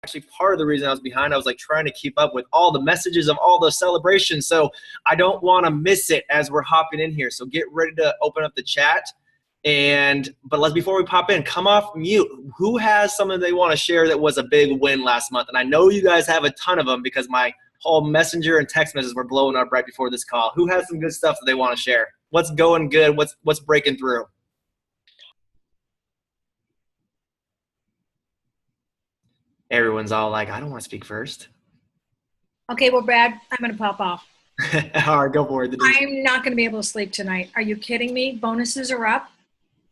actually part of the reason I was behind. I was like trying to keep up with all the messages of all the celebrations. So I don't want to miss it as we're hopping in here. So get ready to open up the chat. But before we pop in, come off mute. Who has something they want to share that was a big win last month? And I know you guys have a ton of them because my whole messenger and text messages were blowing up right before this call. Who has some good stuff that they want to share? What's going good? What's breaking through? Everyone's all like, I don't want to speak first. Okay, well, Brad, I'm going to pop off. All right, go for it. I'm not going to be able to sleep tonight. Are you kidding me? Bonuses are up.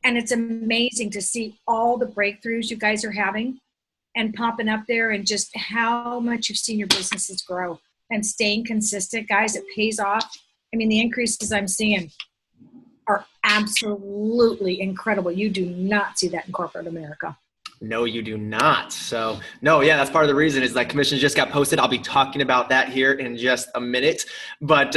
And it's amazing to see all the breakthroughs you guys are having and popping up there, and just how much you've seen your businesses grow and staying consistent. Guys, it pays off. I mean, the increases I'm seeing are absolutely incredible. You do not see that in corporate America. No, you do not. So, no, yeah, that's part of the reason is like commissions just got posted. I'll be talking about that here in just a minute. But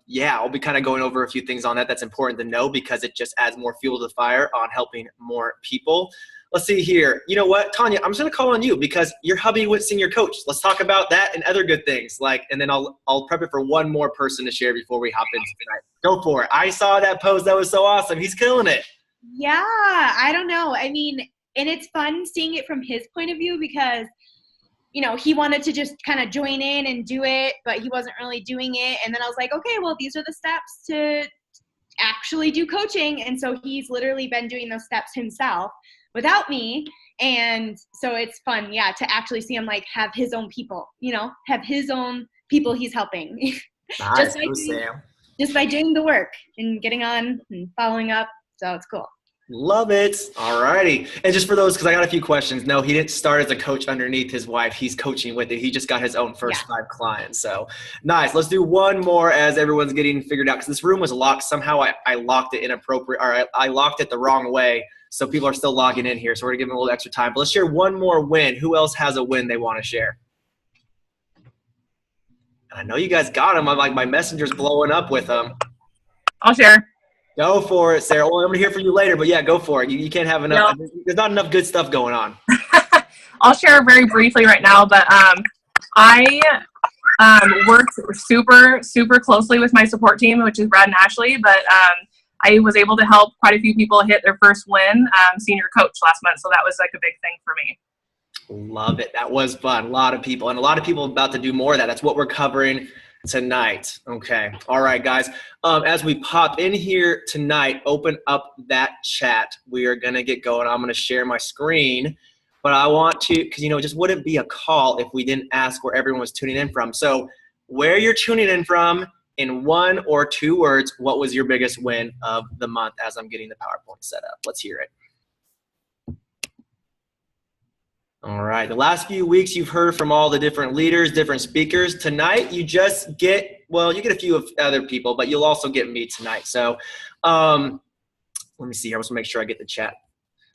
yeah, I'll be kind of going over a few things on that that's important to know because it just adds more fuel to the fire on helping more people. Let's see here. You know what, Tanya, I'm just going to call on you because your hubby went senior coach. Let's talk about that and other good things. And then I'll prep it for one more person to share before we hop into tonight. Go for it. I saw that post. That was so awesome. He's killing it. Yeah, I don't know. I mean, and it's fun seeing it from his point of view because, you know, he wanted to just kind of join in and do it, but he wasn't really doing it. And then I was like, okay, well, these are the steps to actually do coaching. And so he's literally been doing those steps himself without me. And so it's fun, yeah, to actually see him like have his own people, you know, have his own people he's helping. Nice. just by doing the work and getting on and following up. So it's cool. Love it. All righty. And just for those, because I got a few questions. No, he didn't start as a coach underneath his wife. He's coaching with it. He just got his own first 5 clients. So nice. Let's do one more as everyone's getting figured out because this room was locked. Somehow I locked it inappropriate, or I locked it the wrong way. So people are still logging in here. So we're going to give them a little extra time. But let's share one more win. Who else has a win they want to share? And I know you guys got them. I'm like, my messenger's blowing up with them. I'll share. Go for it, Sarah. Well, I'm going to hear from you later, but yeah, go for it. You can't have enough. No. There's not enough good stuff going on. I'll share very briefly right now, but I worked super, super closely with my support team, which is Brad and Ashley, but I was able to help quite a few people hit their first win, senior coach last month, so that was like a big thing for me. Love it. That was fun. A lot of people about to do more of that. That's what we're covering tonight. Okay. All right, guys. As we pop in here tonight, open up that chat. We are going to get going. I'm going to share my screen, but I want to, because, you know, it just wouldn't be a call if we didn't ask where everyone was tuning in from. So where you're tuning in from, in 1 or 2 words, what was your biggest win of the month as I'm getting the PowerPoint set up? Let's hear it. All right. The last few weeks, you've heard from all the different leaders, different speakers. Tonight, you just get, well, you get a few of other people, but you'll also get me tonight. So let me see here. I just want to make sure I get the chat.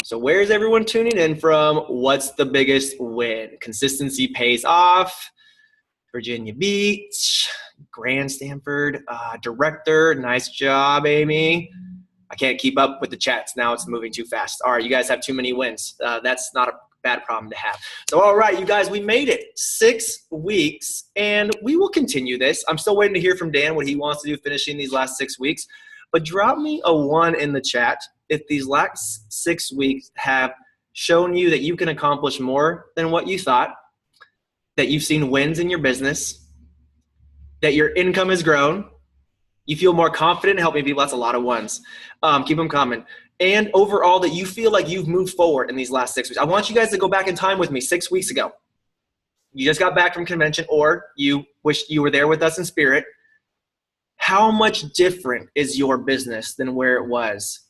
So where's everyone tuning in from? What's the biggest win? Consistency pays off. Virginia Beach, Grand Stanford, director. Nice job, Amy. I can't keep up with the chats now. It's moving too fast. All right. You guys have too many wins. That's not a bad problem to have. So, all right, you guys, we made it 6 weeks, and we will continue this. I'm still waiting to hear from Dan what he wants to do finishing these last 6 weeks. But drop me a 1 in the chat if these last 6 weeks have shown you that you can accomplish more than what you thought, that you've seen wins in your business, that your income has grown, you feel more confident in helping people. That's a lot of 1s. Keep them coming. And overall, that you feel like you've moved forward in these last 6 weeks. I want you guys to go back in time with me 6 weeks ago. You just got back from convention, or you wish you were there with us in spirit. How much different is your business than where it was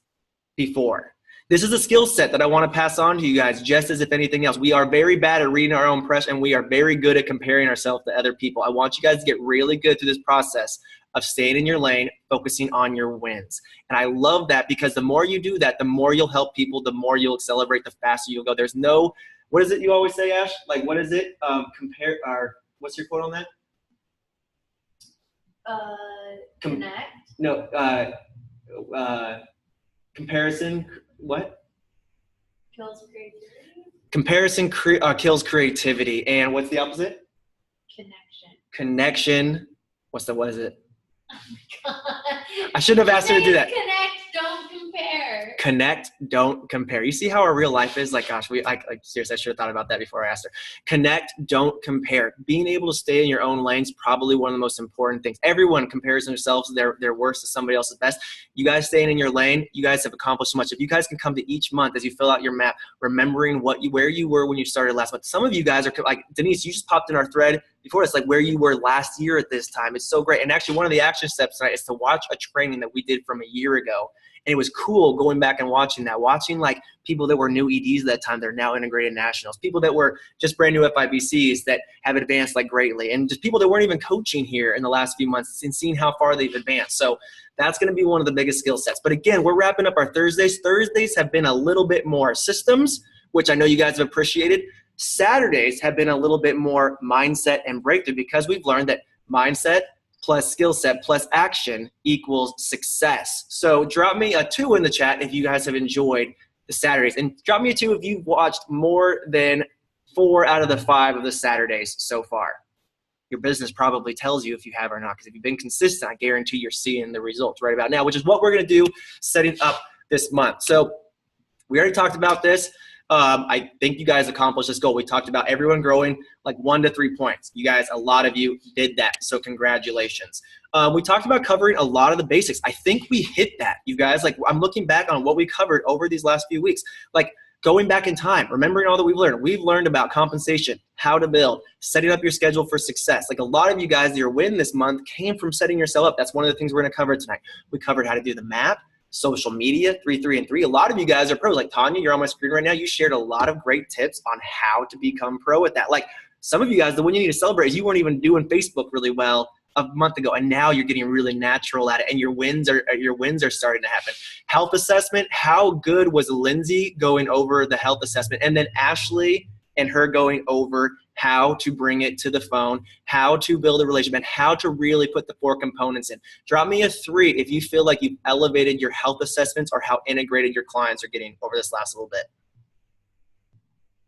before? This is a skill set that I want to pass on to you guys, just as if anything else. We are very bad at reading our own press, and we are very good at comparing ourselves to other people. I want you guys to get really good through this process of staying in your lane, focusing on your wins. And I love that because the more you do that, the more you'll help people, the more you'll accelerate, the faster you'll go. There's no, what is it you always say, Ash? Like, what is it? What's your quote on that? Connect. No, comparison, what? Kills creativity. Comparison kills creativity. And what's the opposite? Connection. What is it? Oh my God. I shouldn't have asked her to do that. Connect, don't compare. Connect, don't compare. You see how our real life is? Like, gosh, seriously, I should have thought about that before I asked her. Connect, don't compare. Being able to stay in your own lane is probably one of the most important things. Everyone compares themselves, their worst to somebody else's best. You guys staying in your lane, you guys have accomplished so much. If you guys can come to each month as you fill out your map, remembering where you were when you started last month. Some of you guys are like, Denise, you just popped in our thread before us, like where you were last year at this time. It's so great. And actually one of the action steps tonight is to watch a training that we did from a year ago. And it was cool going back and watching that, watching like people that were new EDs at that time, they're now integrated nationals, people that were just brand new FIBCs that have advanced like greatly, and just people that weren't even coaching here in the last few months and seeing how far they've advanced. So that's going to be one of the biggest skill sets. But again, we're wrapping up our Thursdays. Thursdays have been a little bit more systems, which I know you guys have appreciated. Saturdays have been a little bit more mindset and breakthrough, because we've learned that mindset plus skill set plus action equals success. So drop me a 2 in the chat if you guys have enjoyed the Saturdays, and drop me a 2 if you've watched more than 4 out of the 5 of the Saturdays so far. Your business probably tells you if you have or not, because if you've been consistent, I guarantee you're seeing the results right about now, which is what we're going to do setting up this month. So we already talked about this. I think you guys accomplished this goal. We talked about everyone growing like 1 to 3 points. You guys, a lot of you did that, so congratulations. We talked about covering a lot of the basics. I think we hit that, you guys. Like, I'm looking back on what we covered over these last few weeks. Like, going back in time, remembering all that we've learned. We've learned about compensation, how to build, setting up your schedule for success. Like, a lot of you guys, your win this month came from setting yourself up. That's one of the things we're going to cover tonight. We covered how to do the map, social media, 3, 3, and 3. A lot of you guys are pros. Like Tanya, you're on my screen right now. You shared a lot of great tips on how to become pro at that. Like, some of you guys, the one you need to celebrate is you weren't even doing Facebook really well a month ago, and now you're getting really natural at it, and your wins are starting to happen. Health assessment, how good was Lindsay going over the health assessment, and then Ashley and her going over how to bring it to the phone, how to build a relationship, and how to really put the 4 components in. Drop me a 3 if you feel like you've elevated your health assessments or how integrated your clients are getting over this last little bit.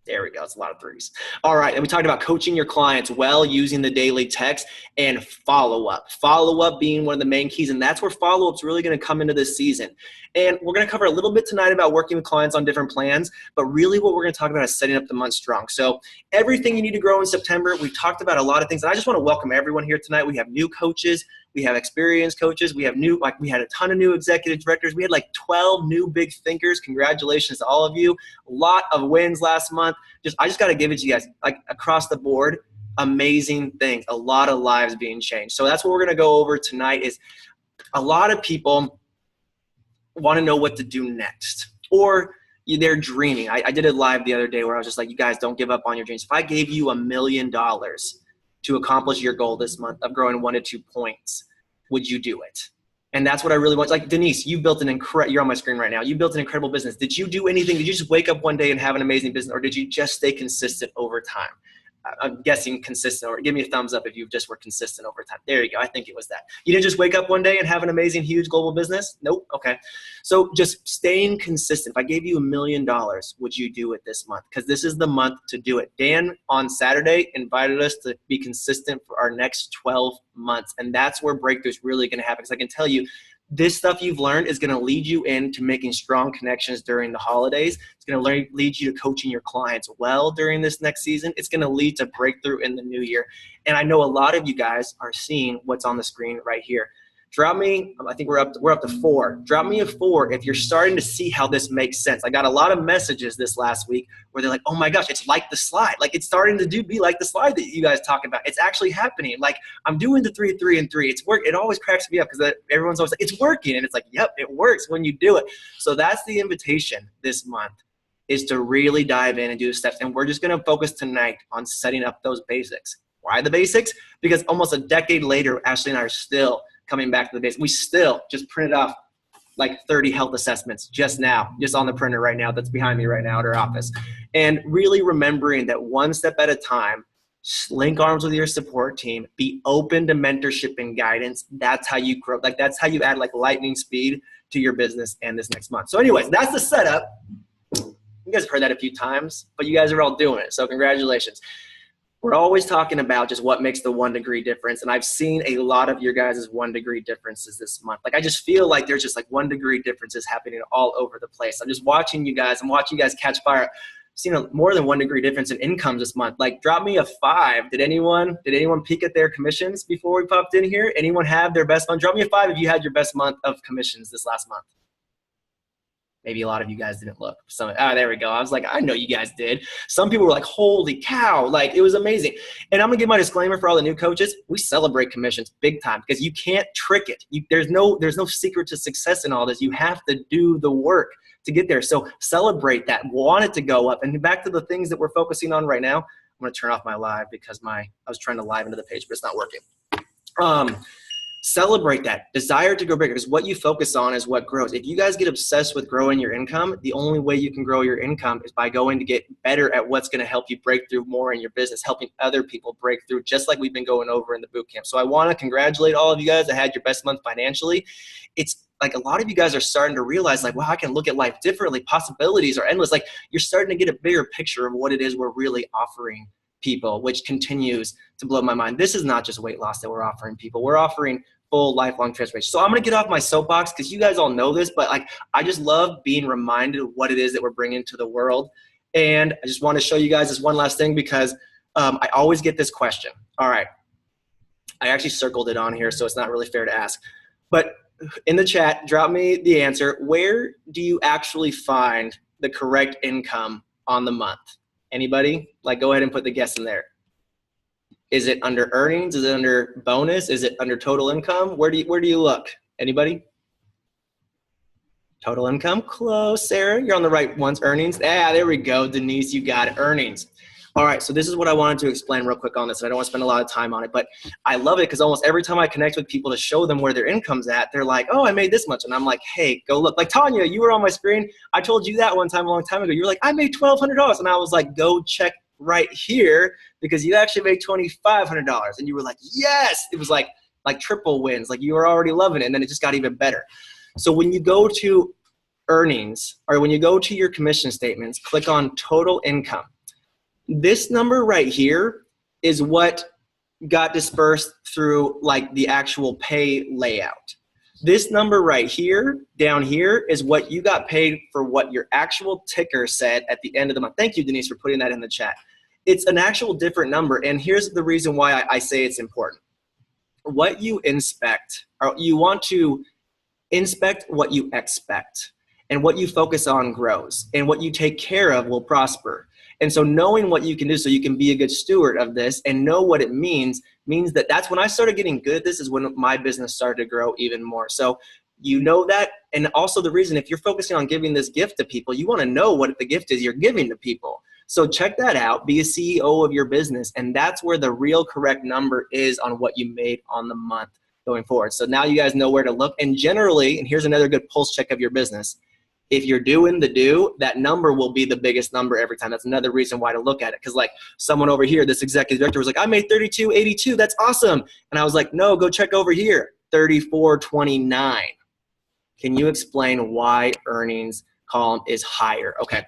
There we go. It's a lot of 3s. All right. And we talked about coaching your clients well using the daily text and follow-up. Follow-up being one of the main keys, and that's where follow-up's really going to come into this season. And we're going to cover a little bit tonight about working with clients on different plans, but really what we're going to talk about is setting up the month strong. So everything you need to grow in September, we've talked about a lot of things, and I just want to welcome everyone here tonight. We have new coaches. We have experienced coaches. We have we had a ton of new executive directors. We had like 12 new big thinkers. Congratulations to all of you. A lot of wins last month. I just got to give it to you guys, like, across the board, amazing things. A lot of lives being changed. So that's what we're going to go over tonight. Is a lot of people want to know what to do next, or they're dreaming. I did it live the other day where I was just like, you guys, don't give up on your dreams. If I gave you $1 million to accomplish your goal this month of growing 1 to 2 points, would you do it? And that's what I really want. Like, Denise, you built you're on my screen right now. You built an incredible business. Did you do anything? Did you just wake up one day and have an amazing business, or did you just stay consistent over time? I'm guessing consistent, or give me a thumbs up if you just were consistent over time. There you go. I think it was that. You didn't just wake up one day and have an amazing, huge global business? Nope. Okay. So just staying consistent. If I gave you $1 million, would you do it this month? Because this is the month to do it. Dan on Saturday invited us to be consistent for our next 12 months. And that's where breakthrough is really going to happen. Because I can tell you, this stuff you've learned is going to lead you into making strong connections during the holidays. It's going to lead you to coaching your clients well during this next season. It's going to lead to breakthrough in the new year. And I know a lot of you guys are seeing what's on the screen right here. Drop me, I think we're up to 4. Drop me a 4 if you're starting to see how this makes sense. I got a lot of messages this last week where they're like, oh my gosh, it's like the slide. Like, it's starting to be like the slide that you guys talk about. It's actually happening. Like, I'm doing the 3, 3, and 3. It's work. It always cracks me up because everyone's always like, it's working. And it's like, yep, it works when you do it. So that's the invitation this month, is to really dive in and do the steps. And we're just going to focus tonight on setting up those basics. Why the basics? Because almost a decade later, Ashley and I are still coming back to the basics. We still just printed off like 30 health assessments just now, just on the printer right now that's behind me right now at our office. And really remembering that one step at a time, link arms with your support team, be open to mentorship and guidance. That's how you grow. Like, that's how you add like lightning speed to your business and this next month. So anyways, that's the setup. You guys have heard that a few times, but you guys are all doing it. So congratulations. We're always talking about just what makes the 1 degree difference. And I've seen a lot of your guys' 1 degree differences this month. Like, I just feel like there's just like 1 degree differences happening all over the place. I'm just watching you guys. I'm watching you guys catch fire. I've seen a more than 1 degree difference in income this month. Like, drop me a 5. Did anyone peek at their commissions before we popped in here? Anyone have their best month? Drop me a 5 if you had your best month of commissions this last month. Maybe a lot of you guys didn't look. There we go. I was like, I know you guys did. Some people were like, holy cow, like, it was amazing. And I'm gonna give my disclaimer for all the new coaches. We celebrate commissions big time because you can't trick it. There's no secret to success in all this. You have to do the work to get there. So celebrate that. Want it to go up. And back to the things that we're focusing on right now. I'm gonna turn off my live because I was trying to live into the page, but it's not working. Celebrate that desire to go bigger, because what you focus on is what grows. If you guys get obsessed with growing your income, the only way you can grow your income is by going to get better at what's going to help you break through more in your business, helping other people break through, just like we've been going over in the boot camp. So I want to congratulate all of you guys that had your best month financially. It's like a lot of you guys are starting to realize, like, wow, I can look at life differently. Possibilities are endless. Like, you're starting to get a bigger picture of what it is we're really offering people, which continues to blow my mind. This is not just weight loss that we're offering people. We're offering full lifelong transformation. So I'm going to get off my soapbox because you guys all know this, but like, I just love being reminded of what it is that we're bringing to the world. And I just want to show you guys this one last thing because I always get this question. All right. I actually circled it on here, so it's not really fair to ask. But in the chat, drop me the answer. Where do you actually find the correct income on the month? Anybody? Like, go ahead and put the guess in there. Is it under earnings? Is it under bonus? Is it under total income? Where do you look? Anybody? Total income? Close, Sarah. You're on the right ones. Earnings? Yeah, there we go. Denise, you got it. Earnings. All right, so this is what I wanted to explain real quick on this, and I don't want to spend a lot of time on it, but I love it because almost every time I connect with people to show them where their income's at, they're like, oh, I made this much. And I'm like, hey, go look. Like, Tanya, you were on my screen. I told you that one time a long time ago. You were like, I made $1,200. And I was like, go check right here because you actually made $2,500. And you were like, yes. It was like triple wins. Like, you were already loving it, and then it just got even better. So when you go to earnings, or when you go to your commission statements, click on total income. This number right here is what got dispersed through like the actual pay layout. This number right here, down here, is what you got paid for what your actual ticker said at the end of the month. Thank you, Denise, for putting that in the chat. It's an actual different number, and here's the reason why I say it's important. What you inspect, or you want to inspect what you expect, and what you focus on grows, and what you take care of will prosper. And so knowing what you can do so you can be a good steward of this and know what it means that that's when I started getting good at this, is when my business started to grow even more. So you know that, and also the reason, if you're focusing on giving this gift to people, you want to know what the gift is you're giving to people. So check that out, be a CEO of your business, and that's where the real correct number is on what you made on the month going forward. So now you guys know where to look, and generally, and here's another good pulse check of your business, if you're doing the do, that number will be the biggest number every time. That's another reason why to look at it. Because like someone over here, this executive director was like, I made 32.82. That's awesome. And I was like, no, go check over here, 34.29. Can you explain why earnings column is higher? Okay.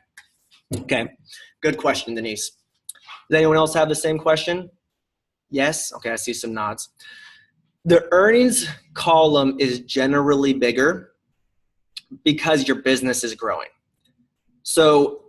Good question, Denise. Does anyone else have the same question? Yes? Okay, I see some nods. The earnings column is generally bigger because your business is growing. So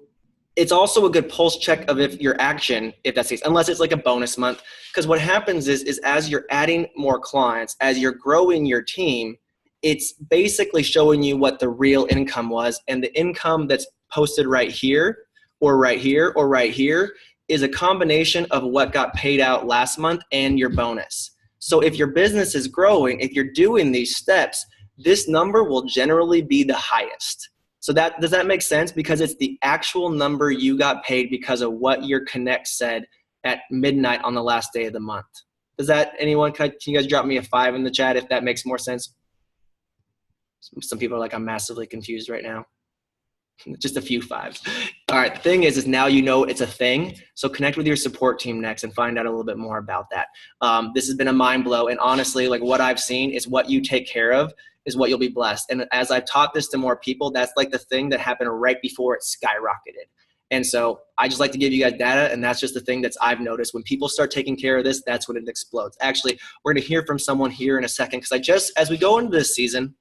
it's also a good pulse check of if your action, if that's the case, unless it's like a bonus month. Because what happens is as you're adding more clients, as you're growing your team, it's basically showing you what the real income was. And the income that's posted right here or right here or right here is a combination of what got paid out last month and your bonus. So if your business is growing, if you're doing these steps, this number will generally be the highest. So does that make sense? Because it's the actual number you got paid because of what your connect said at midnight on the last day of the month. Does that, anyone, can you guys drop me a 5 in the chat if that makes more sense? Some people are like, I'm massively confused right now. Just a few 5s. All right, the thing is now you know it's a thing. So connect with your support team next and find out a little bit more about that. This has been a mind blow. And honestly, like what I've seen is what you take care of is what you'll be blessed. And as I've taught this to more people, that's like the thing that happened right before it skyrocketed. And so I just like to give you guys data, and that's just the thing that I've noticed. When people start taking care of this, that's when it explodes. Actually, we're going to hear from someone here in a second, because as we go into this season,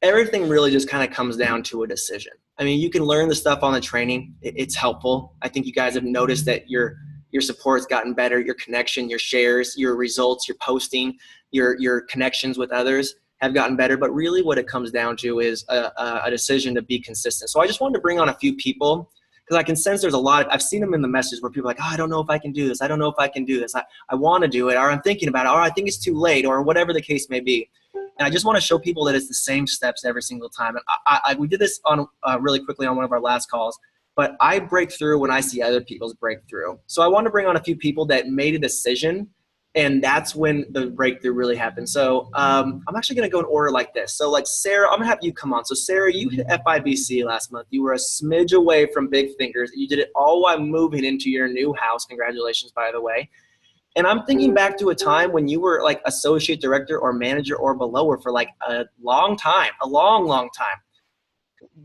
everything really just kind of comes down to a decision. I mean, you can learn the stuff on the training. It's helpful. I think you guys have noticed that your support's gotten better, your connection, your shares, your results, your posting, your connections with others have gotten better. But really what it comes down to is a decision to be consistent. So I just wanted to bring on a few people, because I can sense there's a lot. I've seen them in the messages where people are like, oh, I don't know if I can do this. I don't know if I can do this. I want to do it, or I'm thinking about it, or I think it's too late, or whatever the case may be. And I just want to show people that it's the same steps every single time. And we did this on really quickly on one of our last calls, but I break through when I see other people's breakthrough. So I want to bring on a few people that made a decision, and that's when the breakthrough really happened. So I'm actually going to go in order like this. So like Sarah, I'm going to have you come on. So Sarah, you hit FIBC last month. You were a smidge away from big fingers. You did it all while moving into your new house. Congratulations, by the way. And I'm thinking back to a time when you were like associate director or manager or below for like a long time, a long, long time.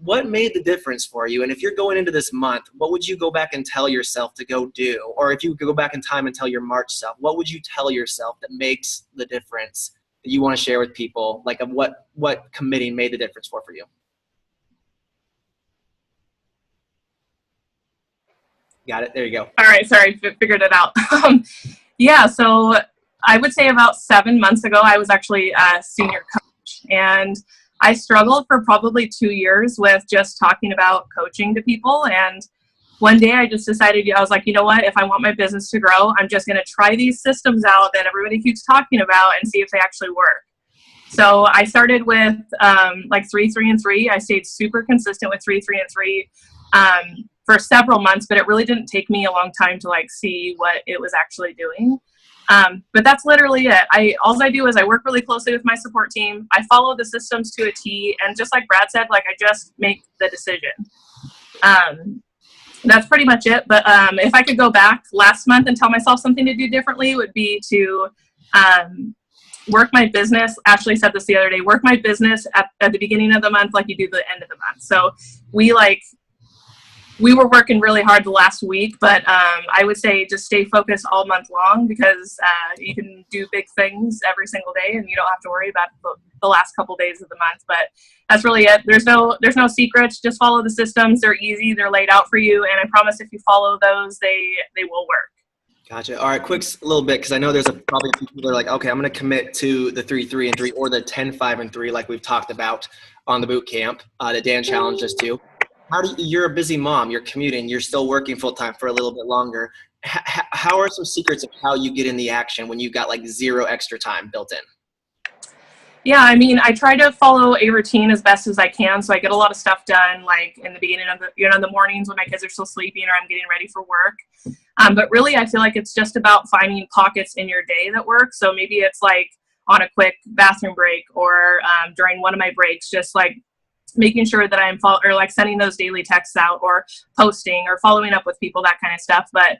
What made the difference for you? And if you're going into this month, what would you go back and tell yourself to go do? Or if you could go back in time and tell your March self, what would you tell yourself that makes the difference that you want to share with people? Like of what committing made the difference for you? Got it. There you go. All right. Sorry. Figured it out. Yeah. So I would say about 7 months ago, I was actually a senior coach, and I struggled for probably 2 years with just talking about coaching to people. And one day I just decided, I was like, you know what, if I want my business to grow, I'm just going to try these systems out that everybody keeps talking about and see if they actually work. So I started with like 3, 3, and 3. I stayed super consistent with 3, 3, and 3 for several months, but it really didn't take me a long time to like see what it was actually doing. But that's literally it. All I do is I work really closely with my support team. I follow the systems to a T, and just like Brad said, like I just make the decision. That's pretty much it. But if I could go back last month and tell myself something to do differently, would be to work my business. Ashley said this the other day, work my business at the beginning of the month like you do the end of the month. So we were working really hard the last week, but I would say just stay focused all month long, because you can do big things every single day and you don't have to worry about the last couple days of the month. But that's really it. There's no secrets. Just follow the systems. They're easy. They're laid out for you. And I promise if you follow those, they will work. Gotcha. All right, quick little bit, because I know there's probably a few people that are like, okay, I'm going to commit to the 3, 3, and 3 or the 10, 5, and 3 like we've talked about on the boot camp that Dan challenged us to. You're a busy mom, you're commuting, you're still working full time for a little bit longer. How are some secrets of how you get in the action when you've got like 0 extra time built in? Yeah, I mean, I try to follow a routine as best as I can. So I get a lot of stuff done, like in the beginning of the mornings when my kids are still sleeping or I'm getting ready for work. But really, I feel like it's just about finding pockets in your day that work. So maybe it's like on a quick bathroom break or during one of my breaks, just like making sure that I'm sending those daily texts out or posting or following up with people, that kind of stuff. But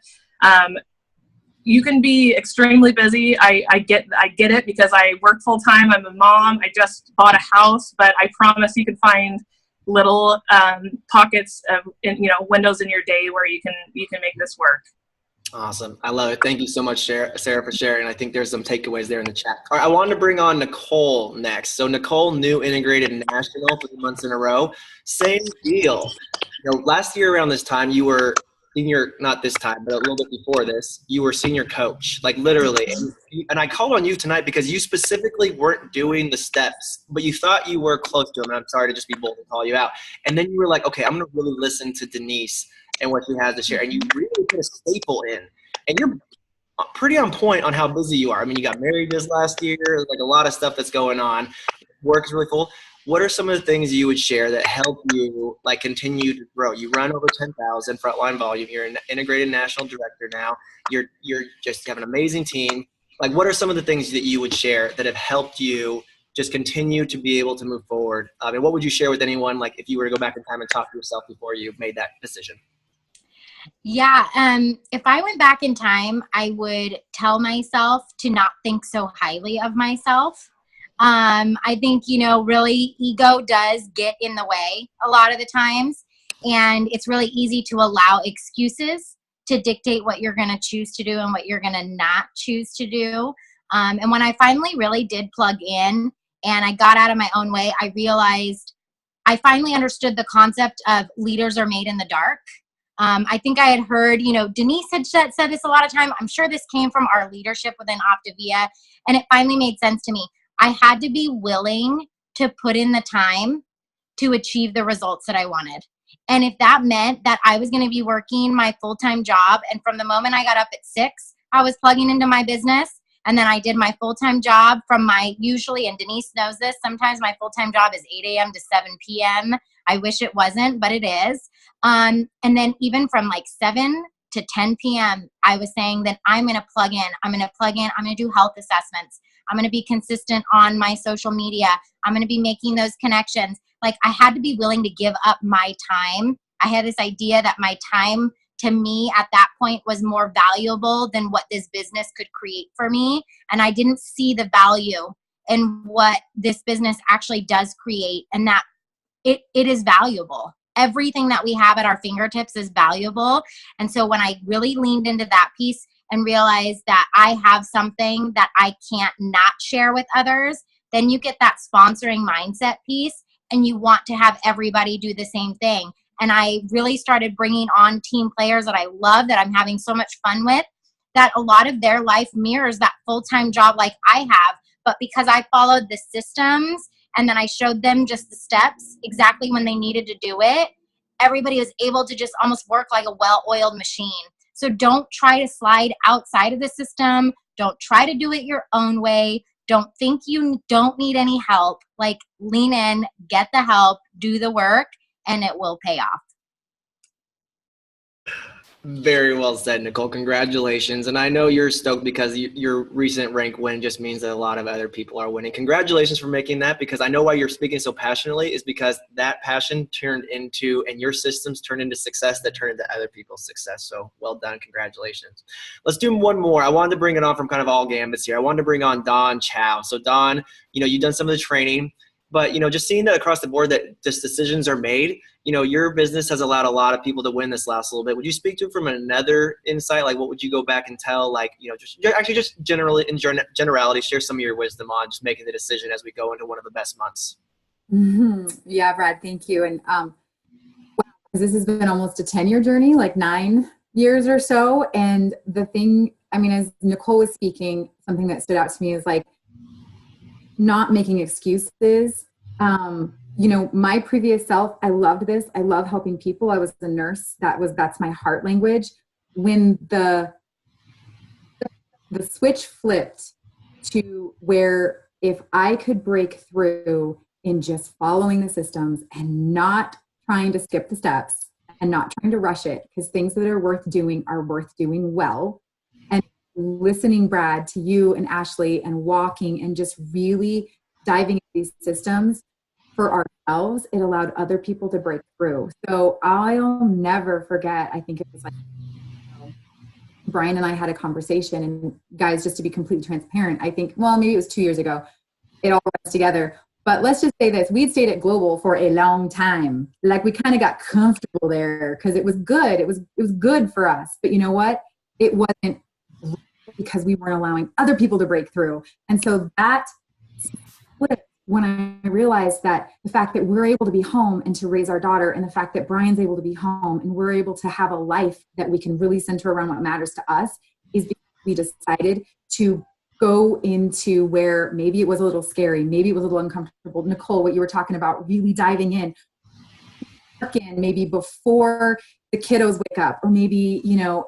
you can be extremely busy. I get it, because I work full time. I'm a mom. I just bought a house, but I promise you can find little pockets of windows in your day where you can make this work. Awesome. I love it. Thank you so much, Sarah, for sharing. I think there's some takeaways there in the chat. All right, I wanted to bring on Nicole next. So Nicole, new integrated national 3 months in a row. Same deal. Last year around this time, you were senior, not this time, but a little bit before this, you were senior coach, like literally. And I called on you tonight because you specifically weren't doing the steps, but you thought you were close to them. And I'm sorry to just be bold and call you out. And then you were like, okay, I'm going to really listen to Denise and what she has to share. And you really put a staple in. And you're pretty on point on how busy you are. I mean, you got married this last year, like a lot of stuff that's going on. Work is really full. What are some of the things you would share that help you like continue to grow? You run over 10,000 frontline volume. You're an integrated national director now. You have an amazing team. Like, what are some of the things that you would share that have helped you just continue to be able to move forward? And what would you share with anyone, like if you were to go back in time and talk to yourself before you made that decision? Yeah. If I went back in time, I would tell myself to not think so highly of myself. I think, really ego does get in the way a lot of the times. And it's really easy to allow excuses to dictate what you're going to choose to do and what you're going to not choose to do. And when I finally really did plug in and I got out of my own way, I realized I finally understood the concept of leaders are made in the dark. I think I had heard, Denise had said this a lot of time. I'm sure this came from our leadership within Optavia, and it finally made sense to me. I had to be willing to put in the time to achieve the results that I wanted. And if that meant that I was going to be working my full-time job, and from the moment I got up at 6, I was plugging into my business, and then I did my full-time job from usually, and Denise knows this, sometimes my full-time job is 8 a.m. to 7 p.m. I wish it wasn't, but it is. And then even from like 7 to 10 p.m., I was saying that I'm going to plug in. I'm going to do health assessments. I'm going to be consistent on my social media. I'm going to be making those connections. Like, I had to be willing to give up my time. I had this idea that my time to me at that point was more valuable than what this business could create for me. And I didn't see the value in what this business actually does create, and that it is valuable. Everything that we have at our fingertips is valuable. And so when I really leaned into that piece and realized that I have something that I can't not share with others, then you get that sponsoring mindset piece, and you want to have everybody do the same thing. And I really started bringing on team players that I love, that I'm having so much fun with, that a lot of their life mirrors that full-time job like I have. But because I followed the systems and then I showed them just the steps exactly when they needed to do it, everybody was able to just almost work like a well-oiled machine. So don't try to slide outside of the system. Don't try to do it your own way. Don't think you don't need any help. Like, lean in, get the help, do the work, and it will pay off. Very well said, Nicole. Congratulations. And I know you're stoked because your recent rank win just means that a lot of other people are winning. Congratulations for making that, because I know why you're speaking so passionately is because that passion turned into, and your systems turned into success that turned into other people's success. So well done. Congratulations. Let's do one more. I wanted to bring it on from kind of all gambits here. I wanted to bring on Dawn Chow. So Dawn, you've done some of the training, but, just seeing that across the board that just decisions are made, your business has allowed a lot of people to win this last little bit. Would you speak to it from another insight? Like, what would you go back and tell, just generally, in generality, share some of your wisdom on just making the decision as we go into one of the best months? Mm-hmm. Yeah, Brad, thank you. And wow, because this has been almost a 10-year journey, like 9 years or so. And the thing, as Nicole was speaking, something that stood out to me is like, not making excuses. My previous self, I loved this. I love helping people. I was a nurse. That's my heart language. When the switch flipped to where if I could break through in just following the systems and not trying to skip the steps and not trying to rush it, because things that are worth doing well, and listening, Brad, to you and Ashley, and walking and just really diving into these systems for ourselves, it allowed other people to break through. So I'll never forget, I think it was like Brian and I had a conversation, and guys, just to be completely transparent, I think, maybe it was 2 years ago, it all runs together. But let's just say this, we'd stayed at Global for a long time. Like, we kind of got comfortable there because it was good. It was good for us. But you know what? It wasn't, because we weren't allowing other people to break through. And so that flipped when I realized that the fact that we're able to be home and to raise our daughter, and the fact that Brian's able to be home and we're able to have a life that we can really center around what matters to us, is because we decided to go into where maybe it was a little scary, maybe it was a little uncomfortable. Nicole, what you were talking about, really diving in, maybe before the kiddos wake up, or maybe,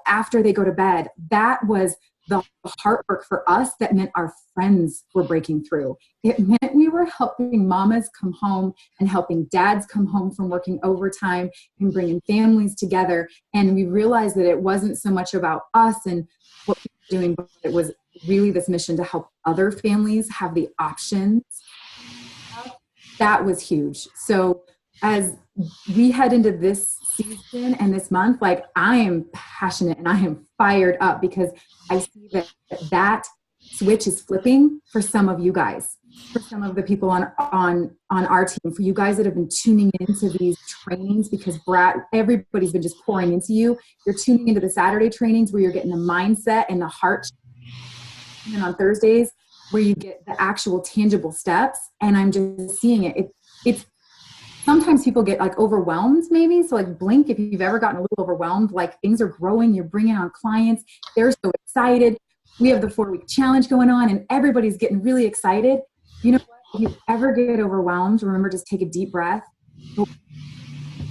after they go to bed. That was the hard work for us. That meant our friends were breaking through. It meant we were helping mamas come home and helping dads come home from working overtime and bringing families together. And we realized that it wasn't so much about us and what we were doing, but it was really this mission to help other families have the options. That was huge. So as we head into this season and this month, like, I am passionate and I am fired up, because I see that switch is flipping for some of you guys, for some of the people on our team, for you guys that have been tuning into these trainings, because Brad, everybody's been just pouring into you. You're tuning into the Saturday trainings where you're getting the mindset and the heart, and then on Thursdays where you get the actual tangible steps. And I'm just seeing it. It's sometimes people get like overwhelmed maybe. So like blink if you've ever gotten a little overwhelmed, like things are growing, you're bringing on clients, they're so excited. We have the 4-week challenge going on and everybody's getting really excited. You know what? If you ever get overwhelmed, remember, just take a deep breath,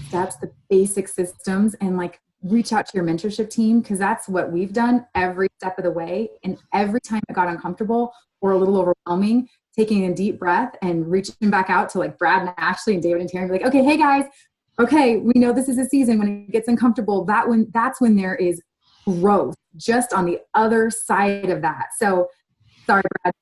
steps, the basic systems, and like reach out to your mentorship team, because that's what we've done every step of the way. And every time it got uncomfortable or a little overwhelming, taking a deep breath and reaching back out to like Brad and Ashley and David and Terry and be like, okay, hey guys, okay, we know this is a season when it gets uncomfortable. That's when there is growth just on the other side of that. So sorry, Brad,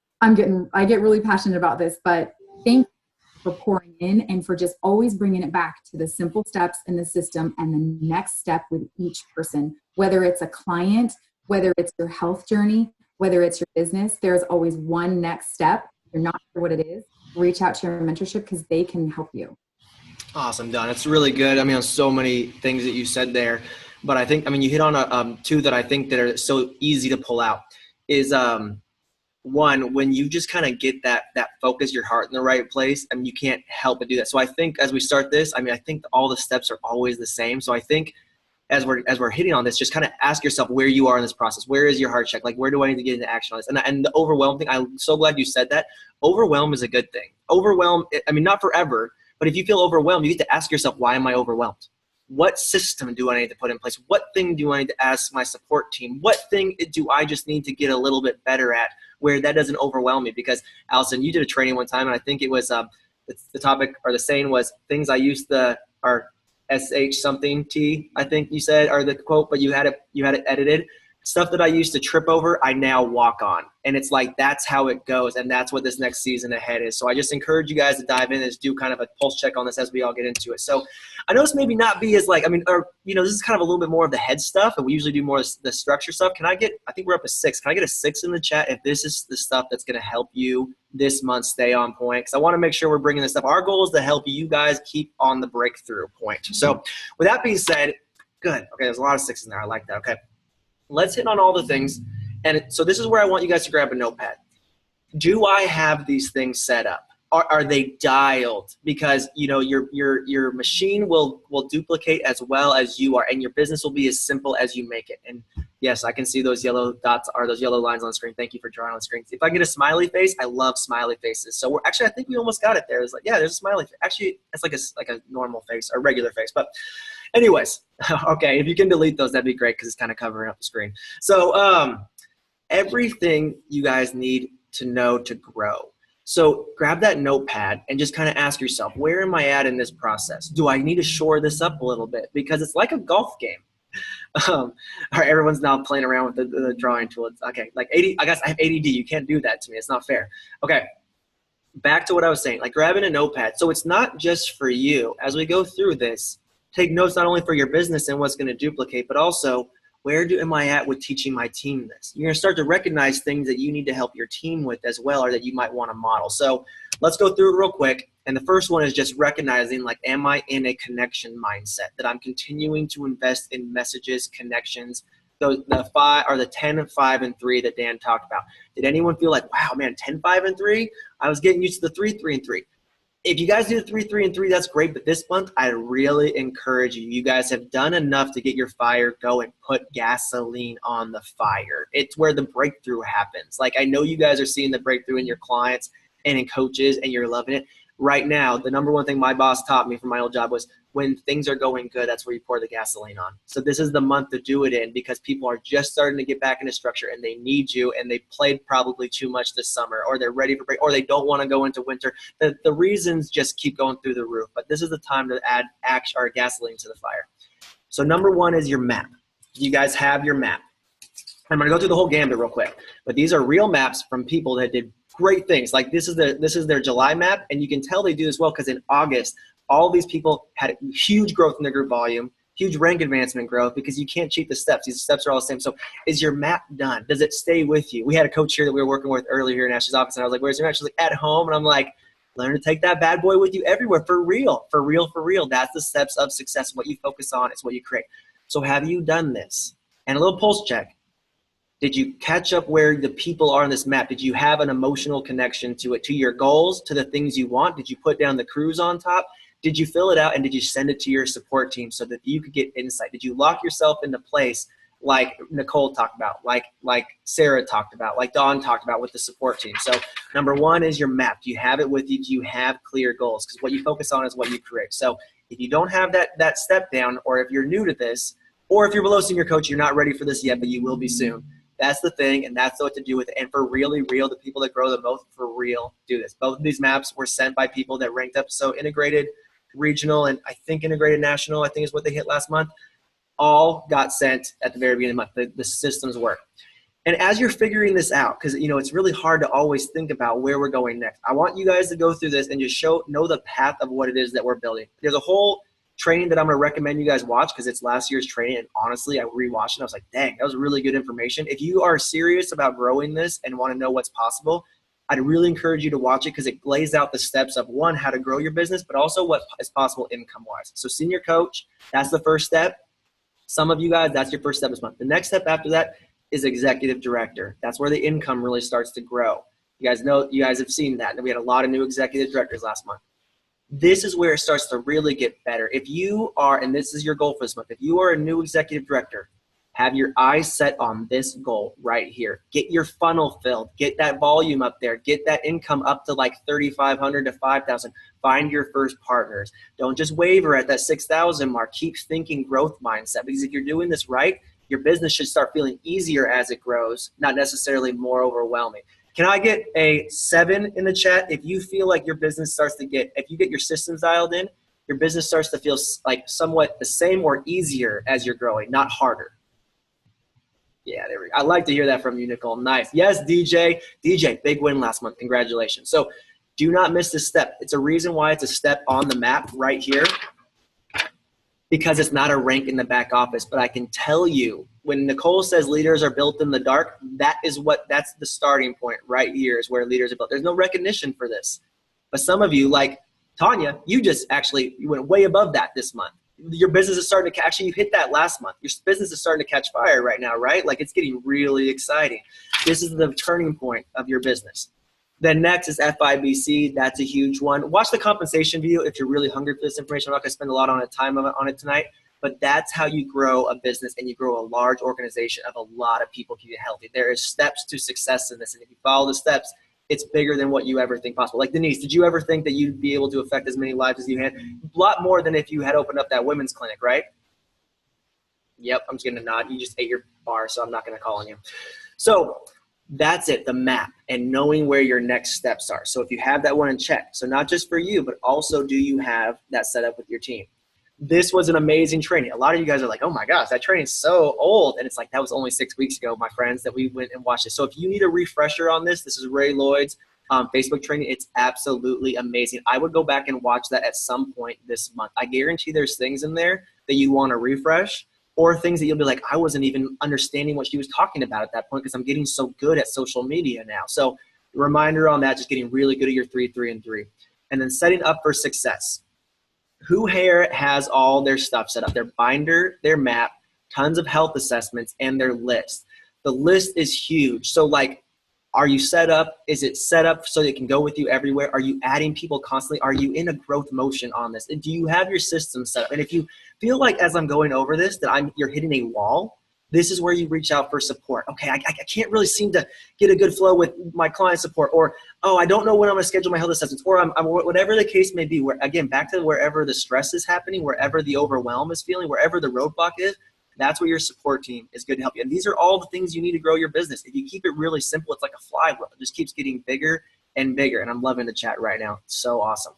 I get really passionate about this, but thank you for pouring in and for just always bringing it back to the simple steps in the system and the next step with each person, whether it's a client, whether it's your health journey, whether it's your business, there's always one next step. If you're not sure what it is, reach out to your mentorship because they can help you. Awesome, Don. It's really good. I mean, on so many things that you said there, but I think, I mean, you hit on two that I think that are so easy to pull out is one, when you just kind of get that focus, your heart in the right place, I mean, you can't help but do that. So I think as we start this, I mean, I think all the steps are always the same. So I think as we're hitting on this, just kind of ask yourself where you are in this process. Where is your heart check? Like, where do I need to get into action on this? And the overwhelm thing, I'm so glad you said that. Overwhelm is a good thing. Overwhelm, I mean, not forever, but if you feel overwhelmed, you get to ask yourself, why am I overwhelmed? What system do I need to put in place? What thing do I need to ask my support team? What thing do I just need to get a little bit better at where that doesn't overwhelm me? Because Allison, you did a training one time, and I think it was the topic or the saying was things I used to are SH something T, I think you said, or the quote, but you had it edited. Stuff that I used to trip over, I now walk on. And it's like, that's how it goes. And that's what this next season ahead is. So I just encourage you guys to dive in and do kind of a pulse check on this as we all get into it. So I know this maybe not be as like, I mean, or, you know, this is kind of a little bit more of the head stuff, and we usually do more of the structure stuff. I think we're up to 6. Can I get a 6 in the chat if this is the stuff that's going to help you this month stay on point? Because I want to make sure we're bringing this up. Our goal is to help you guys keep on the breakthrough point. So with that being said, good. Okay, there's a lot of 6s in there. I like that. Okay. Let's hit on all the things. And so this is where I want you guys to grab a notepad. Do I have these things set up? Are they dialed? Because, you know, your machine will duplicate as well as you are, and your business will be as simple as you make it. And yes, I can see those yellow dots or those yellow lines on the screen. Thank you for drawing on the screen. If I get a smiley face, I love smiley faces. So we're actually, I think we almost got it there. It's like, yeah, there's a smiley face. Actually, it's like a normal face or regular face. But anyways, okay, if you can delete those, that'd be great because it's kind of covering up the screen. So everything you guys need to know to grow. So grab that notepad and just kind of ask yourself, where am I at in this process? Do I need to shore this up a little bit? Because it's like a golf game. All right, everyone's now playing around with the drawing tool. It's, okay, like 80, I guess I have ADD. You can't do that to me. It's not fair. Okay, back to what I was saying, like grabbing a notepad. So it's not just for you. As we go through this, take notes not only for your business and what's going to duplicate, but also am I at with teaching my team this? You're going to start to recognize things that you need to help your team with as well, or that you might want to model. So let's go through it real quick. And the first one is just recognizing, like, am I in a connection mindset, that I'm continuing to invest in messages, connections, the 5 or the 10, 5, and 3 that Dan talked about. Did anyone feel like, wow, man, 10, 5, and 3? I was getting used to the 3, 3, and 3. If you guys do the 3, 3, and 3, that's great. But this month, I really encourage you. You guys have done enough to get your fire going. Put gasoline on the fire. It's where the breakthrough happens. Like, I know you guys are seeing the breakthrough in your clients and in coaches, and you're loving it. Right now, the number one thing my boss taught me from my old job was when things are going good, that's where you pour the gasoline on. So this is the month to do it in, because people are just starting to get back into structure and they need you, and they played probably too much this summer, or they're ready for break, or they don't want to go into winter. The reasons just keep going through the roof, but this is the time to add action or gasoline to the fire. So number one is your map. You guys have your map. I'm going to go through the whole gambit real quick, but these are real maps from people that did great things. Like this is their July map, and you can tell they do this well because in August, all these people had huge growth in their group volume, huge rank advancement growth because you can't cheat the steps. These steps are all the same. So is your map done? Does it stay with you? We had a coach here that we were working with earlier here in Ashley's office, and I was like, where's your map? She's like, at home. And I'm like, learn to take that bad boy with you everywhere, for real, for real, for real. That's the steps of success. What you focus on is what you create. So have you done this? And a little pulse check. Did you catch up where the people are on this map? Did you have an emotional connection to it, to your goals, to the things you want? Did you put down the cruise on top? Did you fill it out, and did you send it to your support team so that you could get insight? Did you lock yourself into place like Nicole talked about, like Sarah talked about, like Dawn talked about with the support team? So number one is your map. Do you have it with you? Do you have clear goals? Because what you focus on is what you create. So if you don't have that step down, or if you're new to this, or if you're below senior coach, you're not ready for this yet, but you will be soon. That's the thing, and that's what to do with it. And for really real, the people that grow the most, for real, do this. Both of these maps were sent by people that ranked up. So integrated, regional, and I think integrated national, I think is what they hit last month, all got sent at the very beginning of the month. The systems work. And as you're figuring this out, because it's really hard to always think about where we're going next, I want you guys to go through this and just know the path of what it is that we're building. There's a whole training that I'm going to recommend you guys watch because it's last year's training, and honestly, I rewatched it. I was like, dang, that was really good information. If you are serious about growing this and want to know what's possible, I'd really encourage you to watch it because it lays out the steps of, one, how to grow your business, but also what is possible income-wise. So senior coach, that's the first step. Some of you guys, that's your first step this month. The next step after that is executive director. That's where the income really starts to grow. You guys have seen that. And we had a lot of new executive directors last month. This is where it starts to really get better. If you are, and this is your goal for this month, if you are a new executive director, have your eyes set on this goal right here. Get your funnel filled. Get that volume up there. Get that income up to like 3,500 to 5,000. Find your first partners. Don't just waver at that 6,000 mark. Keep thinking growth mindset, because if you're doing this right, your business should start feeling easier as it grows, not necessarily more overwhelming. Can I get a 7 in the chat if you feel like your business starts to if you get your systems dialed in, your business starts to feel like somewhat the same or easier as you're growing, not harder? Yeah, there we go. I like to hear that from you, Nicole. Nice. Yes, DJ. DJ, big win last month. Congratulations. So do not miss this step. It's a reason why it's a step on the map right here, because it's not a rank in the back office. But I can tell you, when Nicole says leaders are built in the dark, that's the starting point right here, is where leaders are built. There's no recognition for this. But some of you, like Tanya, you went way above that this month. Your business is starting to actually, you hit that last month. Your business is starting to catch fire right now, right? Like, it's getting really exciting. This is the turning point of your business. Then next is FIBC. That's a huge one. Watch the compensation video if you're really hungry for this information. I'm not going to spend a lot of time on it tonight, but that's how you grow a business and you grow a large organization of a lot of people keeping it healthy. There is steps to success in this, and if you follow the steps, it's bigger than what you ever think possible. Like Denise, did you ever think that you'd be able to affect as many lives as you had? A lot more than if you had opened up that women's clinic, right? Yep, I'm just going to nod. You just ate your bar, so I'm not going to call on you. So that's it, the map, and knowing where your next steps are. So if you have that one in check, so not just for you, but also do you have that set up with your team? This was an amazing training. A lot of you guys are like, oh my gosh, that training's so old. And it's like, that was only 6 weeks ago, my friends, that we went and watched it. So if you need a refresher on this is Ray Lloyd's Facebook training. It's absolutely amazing. I would go back and watch that at some point this month. I guarantee there's things in there that you want to refresh, or things that you'll be like, I wasn't even understanding what she was talking about at that point because I'm getting so good at social media now. So reminder on that, just getting really good at your 3, 3, and 3. And then setting up for success. Who here has all their stuff set up? Their binder, their map, tons of health assessments, and their list. The list is huge. So like, are you set up? Is it set up so it can go with you everywhere? Are you adding people constantly? Are you in a growth motion on this? And do you have your system set up? And if you feel like as I'm going over this that you're hitting a wall, this is where you reach out for support. Okay, I can't really seem to get a good flow with my client support, or, oh, I don't know when I'm going to schedule my health assessments, or I'm whatever the case may be. Where, again, back to wherever the stress is happening, wherever the overwhelm is feeling, wherever the roadblock is, that's where your support team is good to help you. And these are all the things you need to grow your business. If you keep it really simple, it's like a flywheel. It just keeps getting bigger and bigger. And I'm loving the chat right now. It's so awesome.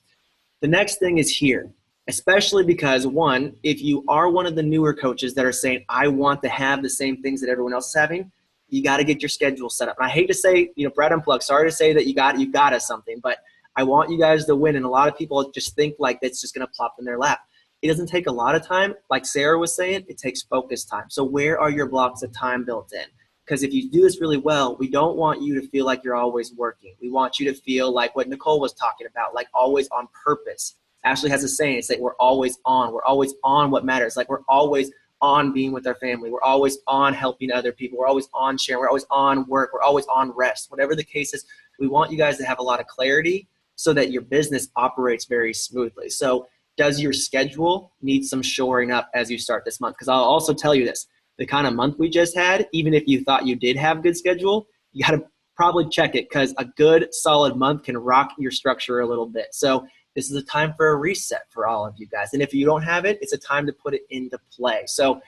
The next thing is here. Especially because, one, if you are one of the newer coaches that are saying, I want to have the same things that everyone else is having, you got to get your schedule set up. And I hate to say, Brad Unplugged, sorry to say that you got us something, but I want you guys to win. And a lot of people just think like that's just going to plop in their lap. It doesn't take a lot of time. Like Sarah was saying, it takes focus time. So where are your blocks of time built in? Because if you do this really well, we don't want you to feel like you're always working. We want you to feel like what Nicole was talking about, like always on purpose. Ashley has a saying, it's like we're always on. We're always on what matters. Like we're always on being with our family. We're always on helping other people. We're always on sharing. We're always on work. We're always on rest. Whatever the case is, we want you guys to have a lot of clarity so that your business operates very smoothly. So does your schedule need some shoring up as you start this month? Because I'll also tell you this, the kind of month we just had, even if you thought you did have good schedule, you got to probably check it, because a good solid month can rock your structure a little bit. So this is a time for a reset for all of you guys. And if you don't have it, it's a time to put it into play. So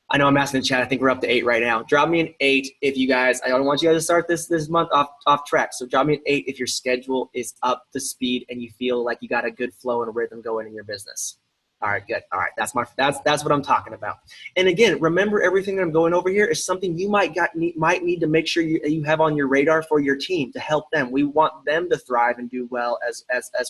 I know I'm asking the chat. I think we're up to 8 right now. Drop me an 8 if you guys, I don't want you guys to start this month off track. So drop me an 8 if your schedule is up to speed and you feel like you got a good flow and a rhythm going in your business. All right, good. All right, that's what I'm talking about. And again, remember, everything that I'm going over here is something you might need to make sure you have on your radar for your team to help them. We want them to thrive and do well as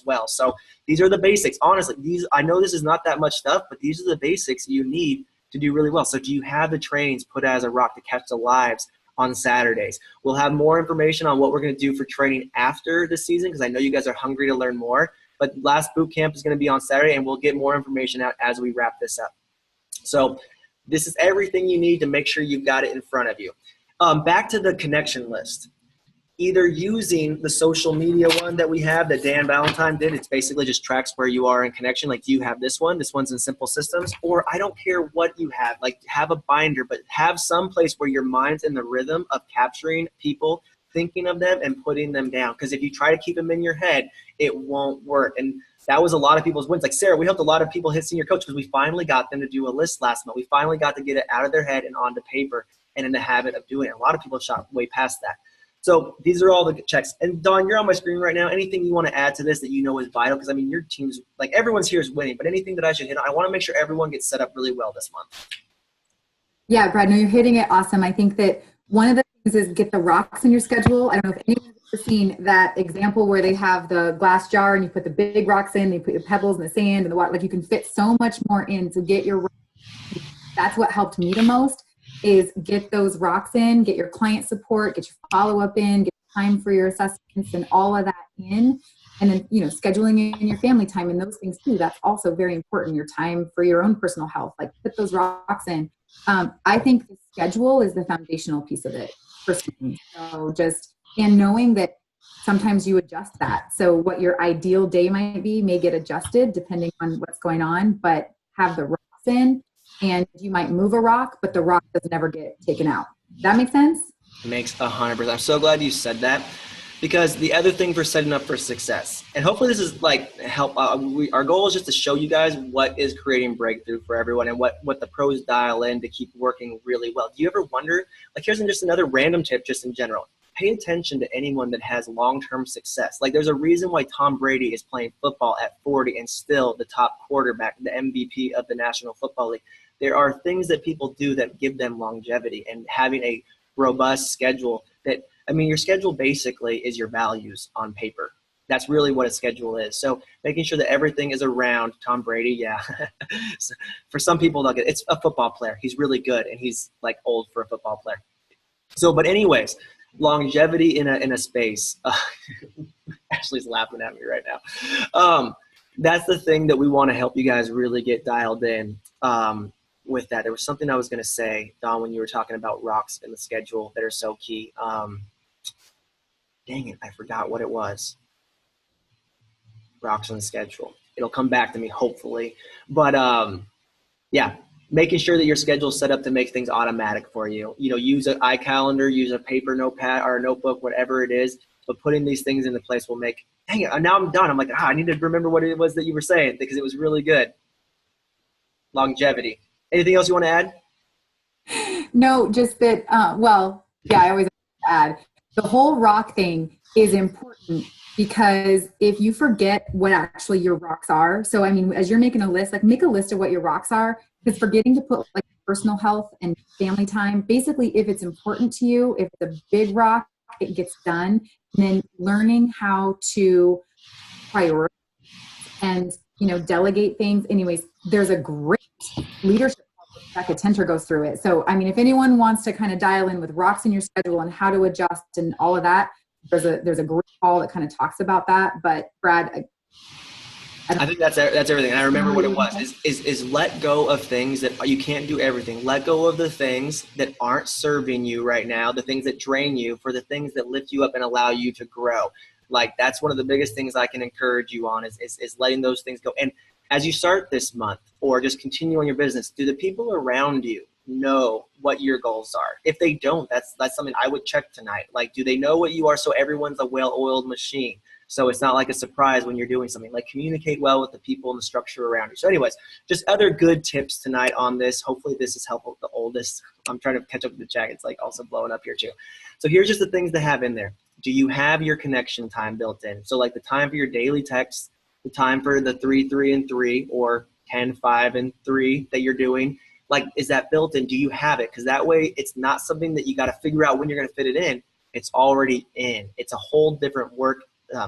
well. So these are the basics. Honestly, I know this is not that much stuff, but these are the basics you need to do really well. So do you have the trainings put as a rock to catch the lives on Saturdays? We'll have more information on what we're going to do for training after the season, because I know you guys are hungry to learn more. But last boot camp is going to be on Saturday, and we'll get more information out as we wrap this up. So this is everything you need to make sure you've got it in front of you. Back to the connection list. Either using the social media one that we have that Dan Valentine did, it's basically just tracks where you are in connection. Like you have this one's in Simple Systems, or I don't care what you have, like have a binder, but have some place where your mind's in the rhythm of capturing people, thinking of them and putting them down. Because if you try to keep them in your head, it won't work. And that was a lot of people's wins. Like Sarah, we helped a lot of people hit senior coach because we finally got them to do a list last month. We finally got to get it out of their head and onto paper and in the habit of doing it. A lot of people shot way past that. So these are all the checks. And Dawn, you're on my screen right now. Anything you want to add to this that you know is vital? Because I mean, your team's like everyone's here is winning, but anything that I should hit on, I want to make sure everyone gets set up really well this month. Yeah, Brad, no, you're hitting it awesome. I think that one of the things is get the rocks in your schedule. I don't know if anyone's ever seen that example where they have the glass jar and you put the big rocks in, you put your pebbles and the sand and the water, like you can fit so much more in to get your rocks. That's what helped me the most, is get those rocks in, get your client support, get your follow-up in, get time for your assessments and all of that in. And then, scheduling in your family time and those things too, that's also very important. Your time for your own personal health, like put those rocks in. I think the schedule is the foundational piece of it. Personally. So and knowing that sometimes you adjust that. So what your ideal day might be may get adjusted depending on what's going on, but have the rocks in, and you might move a rock, but the rock does never get taken out. That makes sense? It makes 100%. I'm so glad you said that, because the other thing for setting up for success, and hopefully this is like help. Our goal is just to show you guys what is creating breakthrough for everyone and what the pros dial in to keep working really well. Do you ever wonder, like here's just another random tip just in general. Pay attention to anyone that has long-term success. Like there's a reason why Tom Brady is playing football at 40 and still the top quarterback, the MVP of the National Football League. There are things that people do that give them longevity, and having a robust schedule that, I mean, your schedule basically is your values on paper. That's really what a schedule is. So making sure that everything is around Tom Brady. Yeah. So for some people, it's a football player. He's really good, and he's like old for a football player. So, but anyways, longevity in a space. Ashley's laughing at me right now. That's the thing that we want to help you guys really get dialed in. With that, there was something I was going to say, Don, when you were talking about rocks in the schedule that are so key. Dang it, I forgot what it was. Rocks on the schedule. It'll come back to me, hopefully. But yeah, making sure that your schedule is set up to make things automatic for you. Use an iCalendar, use a paper notepad or a notebook, whatever it is. But putting these things into place will make. Dang it, now I'm done. I'm like, I need to remember what it was that you were saying, because it was really good. Longevity. Anything else you want to add? No, just that, I always add, the whole rock thing is important, because if you forget what actually your rocks are, so I mean, as you're making a list, like make a list of what your rocks are, because forgetting to put like personal health and family time, basically if it's important to you, if it's a big rock, it gets done. And then learning how to prioritize and delegate things. Anyways, there's a great leadership Becca Tenter goes through it. So, I mean, if anyone wants to kind of dial in with rocks in your schedule and how to adjust and all of that, there's a great call that kind of talks about that. But Brad, I think that's everything. And I remember what it was is let go of things that you can't do everything. Let go of the things that aren't serving you right now, the things that drain you, for the things that lift you up and allow you to grow. Like, that's one of the biggest things I can encourage you on is letting those things go. And as you start this month or just continue on your business, do the people around you know what your goals are? If they don't, that's something I would check tonight. Like, do they know what you are? So everyone's a well-oiled machine. So it's not like a surprise when you're doing something. Like, communicate well with the people and the structure around you. So anyways, just other good tips tonight on this. Hopefully this is helpful. The oldest, I'm trying to catch up with the chat. It's like also blowing up here too. So here's just the things to have in there. Do you have your connection time built in? So like the time for your daily texts, the time for the 3, 3, and 3, or 10, 5, and 3 that you're doing. Like, is that built in? Do you have it? Because that way it's not something that you got to figure out when you're going to fit it in. It's already in. It's a whole different work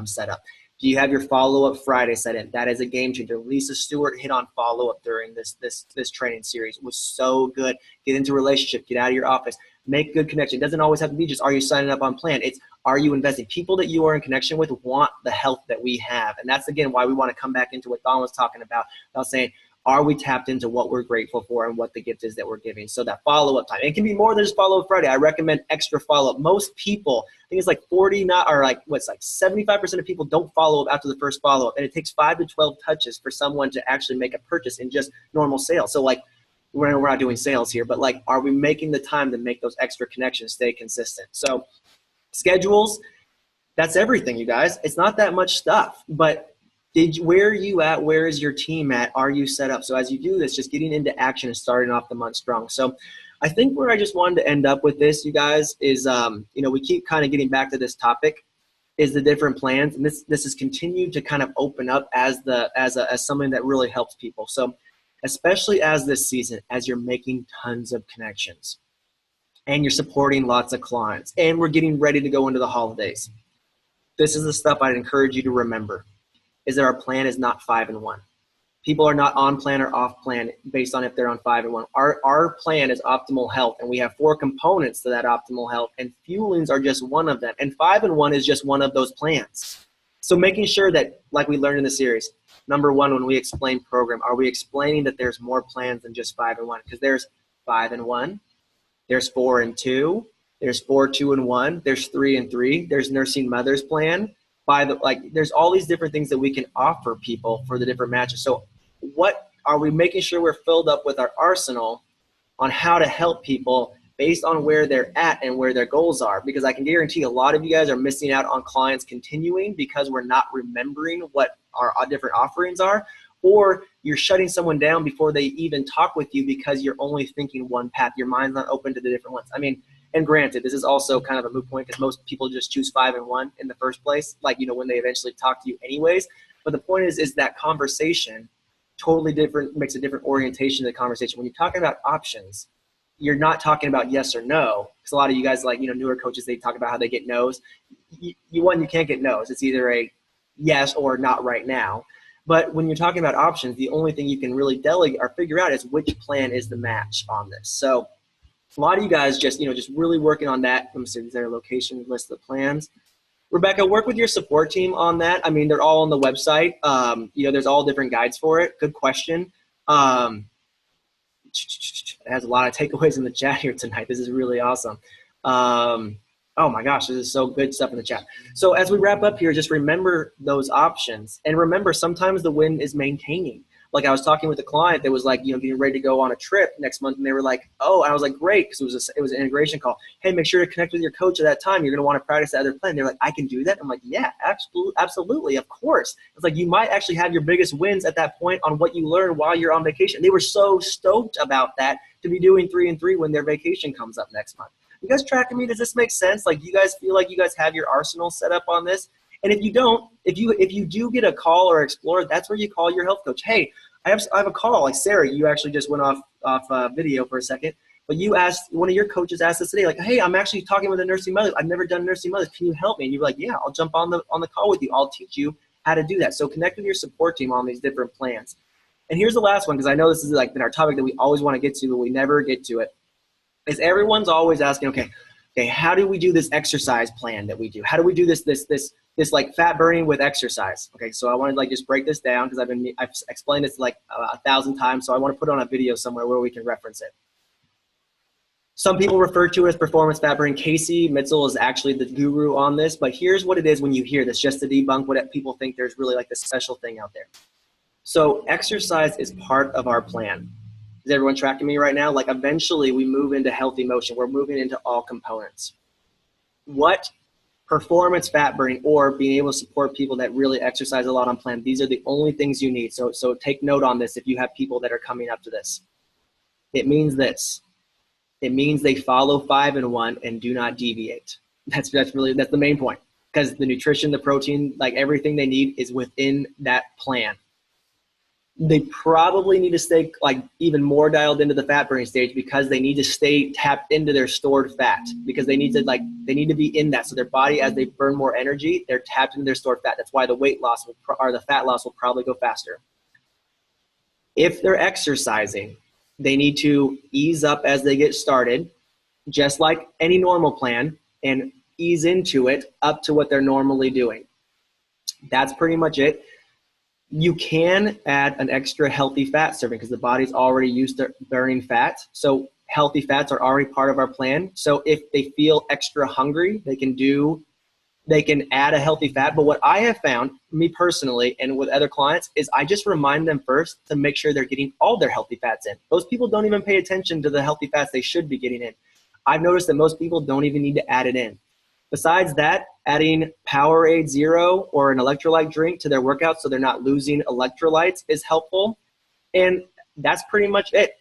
setup. Do you have your follow-up Friday set in? That is a game changer. Lisa Stewart hit on follow-up during this training series. It was so good. Get into a relationship. Get out of your office. Make good connection. It doesn't always have to be just, are you signing up on plan? It's, are you investing? People that you are in connection with want the health that we have. And that's, again, why we want to come back into what Don was talking about saying, are we tapped into what we're grateful for and what the gift is that we're giving? So that follow-up time. It can be more than just follow-up Friday. I recommend extra follow-up. most people, I think it's like 75% of people don't follow up after the first follow-up. And it takes 5 to 12 touches for someone to actually make a purchase in just normal sales. So like, we're not doing sales here, but like, are we making the time to make those extra connections stay consistent? So schedules, that's everything, you guys. It's not that much stuff, but where are you at? Where is your team at? Are you set up? So as you do this, just getting into action and starting off the month strong. So I think where I just wanted to end up with this, you guys, is, we keep kind of getting back to this topic, is the different plans. And this has continued to kind of open up as something that really helps people. So especially as this season, as you're making tons of connections and you're supporting lots of clients and we're getting ready to go into the holidays, this is the stuff I'd encourage you to remember, is that our plan is not 5 and 1. People are not on plan or off plan based on if they're on 5 and 1. Our plan is optimal health, and we have 4 components to that optimal health, and fuelings are just one of them. And 5 and 1 is just one of those plans. So making sure that, like we learned in the series, number 1, when we explain program, are we explaining that there's more plans than just 5 and 1? Because there's 5 and 1, there's 4 and 2, there's 4, 2, and 1, there's 3 and 3, there's nursing mother's plan. There's all these different things that we can offer people for the different matches. So what are we making sure we're filled up with our arsenal on how to help people based on where they're at and where their goals are? Because I can guarantee a lot of you guys are missing out on clients continuing because we're not remembering what our different offerings are, or you're shutting someone down before they even talk with you because you're only thinking one path. Your mind's not open to the different ones. I mean, and granted, this is also kind of a moot point because most people just choose 5 and 1 in the first place, when they eventually talk to you anyways. But the point is that conversation totally different, makes a different orientation to the conversation. When you're talking about options, you're not talking about yes or no. Because a lot of you guys, newer coaches, they talk about how they get no's. You can't get no's. It's either a yes or not right now. But when you're talking about options, the only thing you can really delegate or figure out is which plan is the match on this. So a lot of you guys just really working on that. Let me see, is there a location list of plans? Rebecca, work with your support team on that. I mean, they're all on the website. There's all different guides for it. Good question. It has a lot of takeaways in the chat here tonight. This is really awesome. Oh my gosh, this is so good stuff in the chat. So as we wrap up here, just remember those options. And remember, sometimes the win is maintaining. Like I was talking with a client that was getting ready to go on a trip next month, and they were like, oh, and I was like, great, because it was an integration call. Hey, make sure to connect with your coach at that time. You're going to want to practice that other plan. They're like, I can do that? I'm like, yeah, absolutely, of course. It's like you might actually have your biggest wins at that point on what you learn while you're on vacation. They were so stoked about that to be doing 3 and 3 when their vacation comes up next month. You guys tracking me? Does this make sense? Like, you guys feel like you guys have your arsenal set up on this? And if you don't, if you do get a call or explore, that's where you call your health coach. Hey, I have a call. Like Sarah, you actually just went off video for a second, but you asked, one of your coaches asked us today, like, hey, I'm actually talking with a nursing mother. I've never done nursing mothers. Can you help me? And you're like, yeah, I'll jump on the call with you. I'll teach you how to do that. So connect with your support team on these different plans. And here's the last one, because I know this is like been our topic that we always want to get to, but we never get to it, is everyone's always asking, okay, how do we do this exercise plan that we do? How do we do this like fat burning with exercise? Okay, so I want to like just break this down because I've explained this like 1,000 times, so I want to put on a video somewhere where we can reference it. Some people refer to it as performance fat burning. Casey Mitchell is actually the guru on this, but here's what it is when you hear this, just to debunk what people think there's really like this special thing out there. So exercise is part of our plan. Is everyone tracking me right now? Like eventually we move into healthy motion. We're moving into all components. What performance fat burning or being able to support people that really exercise a lot on plan, these are the only things you need. So take note on this if you have people that are coming up to this. It means this. It means they follow 5 and 1 and do not deviate. That's the main point, because the nutrition, the protein, like everything they need is within that plan. They probably need to stay like even more dialed into the fat burning stage because they need to stay tapped into their stored fat, because they need to be in that. So their body, as they burn more energy, they're tapped into their stored fat. That's why the weight loss or the fat loss will probably go faster. If they're exercising, they need to ease up as they get started, just like any normal plan, and ease into it up to what they're normally doing. That's pretty much it. You can add an extra healthy fat serving because the body's already used to burning fat. So healthy fats are already part of our plan. So if they feel extra hungry, they can add a healthy fat. But what I have found, me personally, and with other clients, is I just remind them first to make sure they're getting all their healthy fats in. Those people don't even pay attention to the healthy fats they should be getting in. I've noticed that most people don't even need to add it in. Besides that, adding Powerade Zero or an electrolyte drink to their workouts so they're not losing electrolytes is helpful. And that's pretty much it.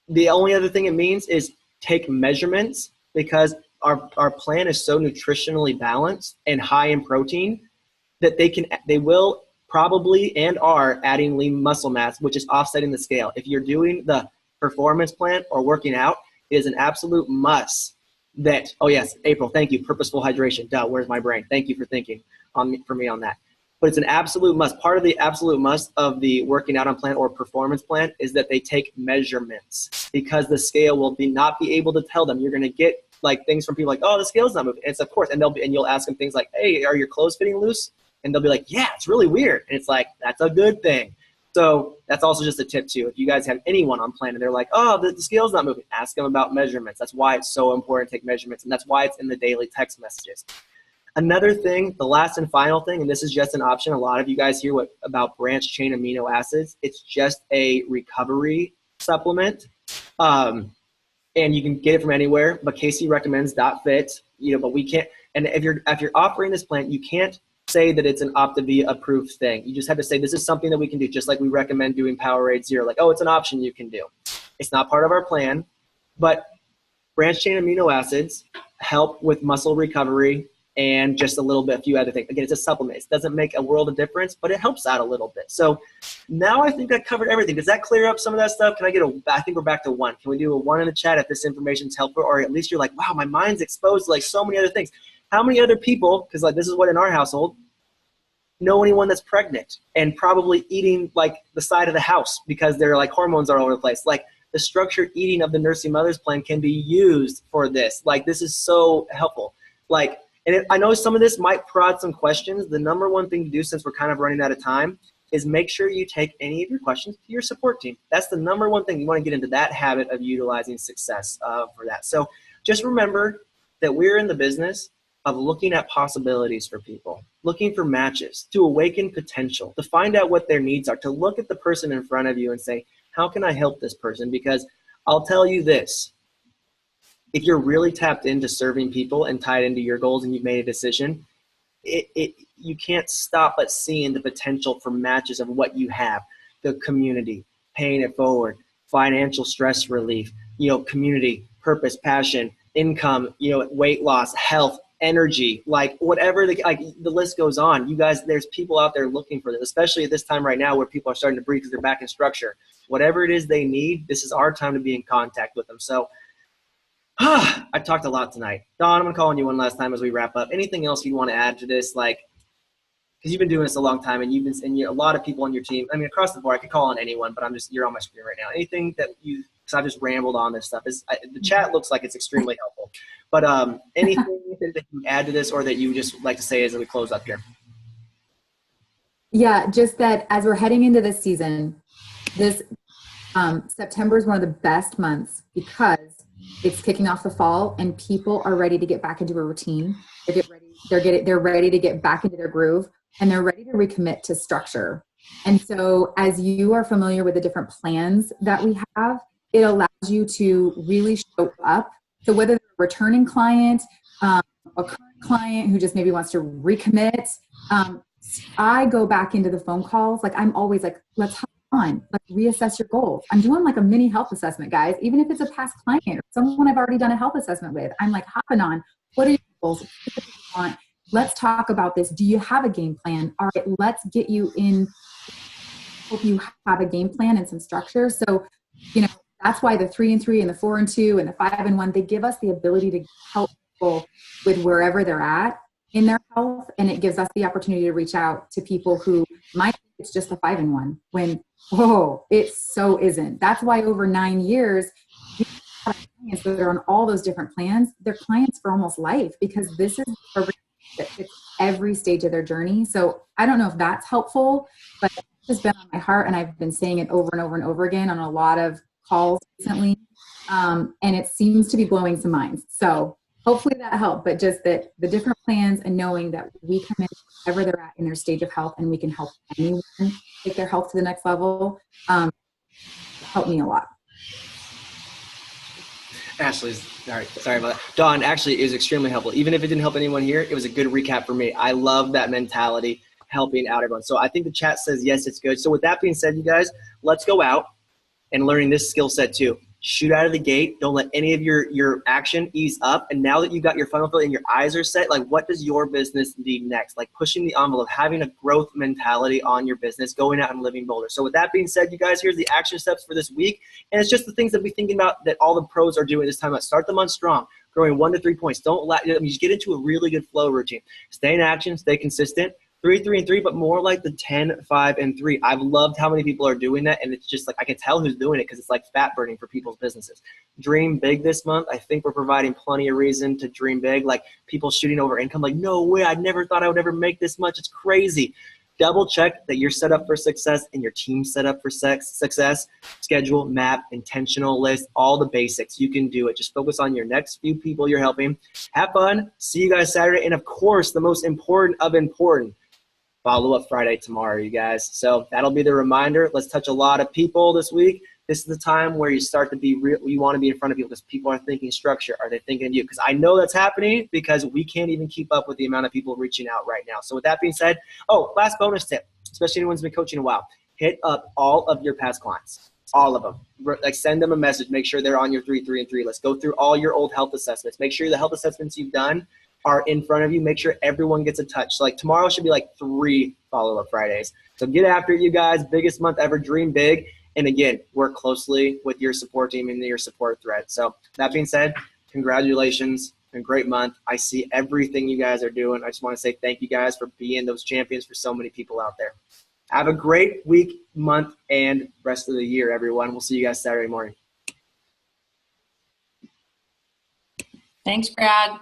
The only other thing it means is take measurements, because our plan is so nutritionally balanced and high in protein that they will probably and are adding lean muscle mass, which is offsetting the scale. If you're doing the performance plan or working out, it is an absolute must that, oh yes, April, thank you, purposeful hydration. Duh, where's my brain? Thank you for thinking for me on that. But it's an absolute must. Part of the absolute must of the working out on plan or performance plan is that they take measurements, because the scale will not be able to tell them. You're going to get like things from people like, oh, the scale's not moving. It's of course, and you'll ask them things like, hey, are your clothes fitting loose? And they'll be like, yeah, it's really weird. And it's like, that's a good thing. So that's also just a tip too. If you guys have anyone on plan and they're like, oh, the scale's not moving, ask them about measurements. That's why it's so important to take measurements, and that's why it's in the daily text messages. Another thing, the last and final thing, and this is just an option. A lot of you guys hear about branched chain amino acids. It's just a recovery supplement. And you can get it from anywhere, but Casey recommends .fit, but we can't. And if you're offering this plan, you can't say that it's an Optavia approved thing. You just have to say, this is something that we can do, just like we recommend doing Powerade Zero. Like, oh, it's an option you can do. It's not part of our plan, but branched chain amino acids help with muscle recovery and just a few other things. Again, it's a supplement. It doesn't make a world of difference, but it helps out a little bit. So now I think I covered everything. Does that clear up some of that stuff? Can I get I think we're back to 1. Can we do a 1 in the chat if this information is helpful, or at least you're like, wow, my mind's exposed to like so many other things. How many other people, because like this is what in our household, know anyone that's pregnant and probably eating like the side of the house because their like hormones are all over the place? Like the structured eating of the Nursing Mothers Plan can be used for this. Like this is so helpful. Like, and I know some of this might prod some questions. The number one thing to do, since we're kind of running out of time, is make sure you take any of your questions to your support team. That's the number one thing. You want to get into that habit of utilizing success for that. So just remember that we're in the business of looking at possibilities for people, looking for matches, to awaken potential, to find out what their needs are, to look at the person in front of you and say, how can I help this person? Because I'll tell you this, if you're really tapped into serving people and tied into your goals and you've made a decision, you can't stop at seeing the potential for matches of what you have, the community, paying it forward, financial stress relief, community, purpose, passion, income, weight loss, health, energy, like whatever the list goes on. You guys, there's people out there looking for this, especially at this time right now where people are starting to breathe because they're back in structure. Whatever it is they need, this is our time to be in contact with them. So I talked a lot tonight. Dawn, I'm gonna call on you one last time as we wrap up. Anything else you want to add to this? Because because you've been doing this a long time, and a lot of people on your team. I mean, across the board, I could call on anyone, but you're on my screen right now. Anything that because I've just rambled on this stuff. The chat looks like it's extremely helpful. But anything that you add to this, or that you just like to say as we close up here? Yeah, just that as we're heading into this season, this September is one of the best months because it's kicking off the fall and people are ready to get back into a routine. They're ready to get back into their groove, and they're ready to recommit to structure. And so as you are familiar with the different plans that we have, it allows you to really show up. So whether they're a returning client, a current client who just maybe wants to recommit, I go back into the phone calls. Like I'm always like, let's hop on, let's reassess your goals. I'm doing like a mini health assessment, guys. Even if it's a past client or someone I've already done a health assessment with, I'm like hopping on. What are your goals? What do you want? Let's talk about this. Do you have a game plan? All right, let's get you in. Hope you have a game plan and some structure. So, that's why the 3 and 3 and the 4 and 2 and the 5 and 1, they give us the ability to help people with wherever they're at in their health. And it gives us the opportunity to reach out to people who might think it's just a 5 and 1 when, it so isn't. That's why over 9 years, clients that are on all those different plans, they're clients for almost life because this is a program that fits every stage of their journey. So I don't know if that's helpful, but it's just been on my heart, and I've been saying it over and over and over again on a lot of calls recently, and it seems to be blowing some minds. So hopefully that helped, but just that the different plans and knowing that we come in wherever they're at in their stage of health and we can help anyone take their health to the next level, helped me a lot. Ashley's, all right, sorry about that. Dawn actually is extremely helpful. Even if it didn't help anyone here, it was a good recap for me. I love that mentality, helping out everyone. So I think the chat says, yes, it's good. So with that being said, you guys, let's go out and learning this skill set too. Shoot out of the gate. Don't let any of your action ease up. And now that you got your funnel filled and your eyes are set, like what does your business need next? Like pushing the envelope, having a growth mentality on your business, going out and living bolder. So with that being said, you guys, here's the action steps for this week. And it's just the things that we're thinking about that all the pros are doing this time. Start the month strong, growing 1 to 3 points. Just get into a really good flow routine. Stay in action, stay consistent. 3, 3, and 3, but more like the 10, 5, and 3. I've loved how many people are doing that, and it's just like I can tell who's doing it because it's like fat burning for people's businesses. Dream big this month. I think we're providing plenty of reason to dream big. Like people shooting over income, like no way, I never thought I would ever make this much. It's crazy. Double check that you're set up for success and your team's set up for success. Schedule, map, intentional list, all the basics. You can do it. Just focus on your next few people you're helping. Have fun. See you guys Saturday. And of course, the most important of important, follow-up Friday tomorrow, you guys. So that'll be the reminder. Let's touch a lot of people this week. This is the time where you start to be real. You want to be in front of people because people are thinking structure. Are they thinking of you? Because I know that's happening because we can't even keep up with the amount of people reaching out right now. So with that being said, last bonus tip, especially anyone's been coaching a while, hit up all of your past clients, all of them. Like send them a message. Make sure they're on your 3, 3, and 3. Let's go through all your old health assessments. Make sure the health assessments you've done are in front of you. Make sure everyone gets a touch. So like tomorrow should be like 3 follow-up Fridays. So get after it, you guys. Biggest month ever. Dream big. And again, work closely with your support team and your support thread. So that being said, congratulations. A great month. I see everything you guys are doing. I just want to say thank you guys for being those champions for so many people out there. Have a great week, month, and rest of the year, everyone. We'll see you guys Saturday morning. Thanks, Brad.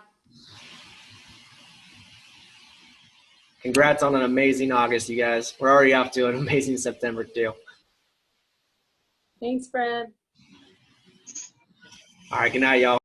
Congrats on an amazing August, you guys. We're already off to an amazing September, too. Thanks, Brad. All right, good night, y'all.